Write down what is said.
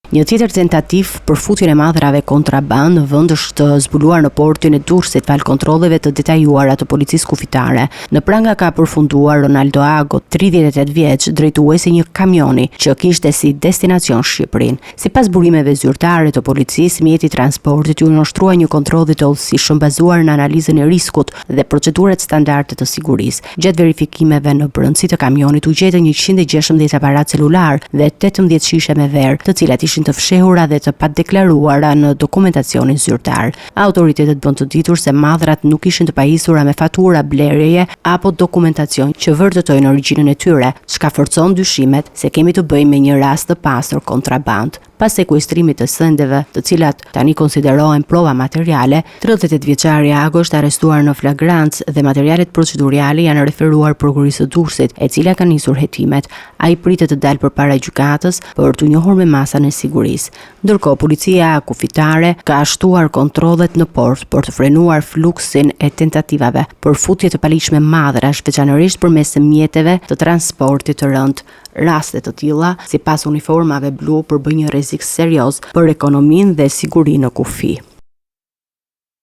Një tjetër tentativ për futjen e madrave kontraband në vend është të zbuluar në portin e Durrësit fal kontrolleve të detajuara të policisë kufitare. Në pranga ka përfunduar Ronaldo Ago, 38 vjeç, drejtuesi një kamioni që kishte si destinacion Shqipërinë. Sipas burimeve zyrtare të policisë, mjeti i transportit u nënshtrua një kontrolli të udhëtishëm bazuar në analizën e riskut dhe procedurat standarde të sigurisë. Gjatë verifikimeve në brendësi të kamionit u gjetën 116 aparat celular dhe 18 shishe me verë, të cilat ishin të fshehura dhe të padeklaruara në dokumentacionin zyrtar. Autoritetet bën të ditur se madhrat nuk ishin të pajisura me fatura blerjeje apo dokumentacion që vërtetojnë origjinën e tyre, çka forcon dyshimet se kemi të bëjmë me një rast të pastër kontraband. Pas sekuestrimit të sendeve, të cilat tani konsiderohen prova materiale, 38 vjeçari Ago është arrestuar në flagrancë dhe materialet procedurale janë referuar prokurisë së Durrësit, e cila ka nisur hetimet. Ai pritet të dalë përpara gjykatës për të njohur me masën e sigurisë. Ndërkohë, policia kufitare ka shtuar kontrollet në port për të frenuar fluksin e tentativave për futje të paligjshme madrash, veçanërisht përmes mjeteve të transportit të rënd. Raste të tilla, sipas uniformave blu, përbëjnë një rrezik serioz për ekonominë dhe sigurinë në kufi.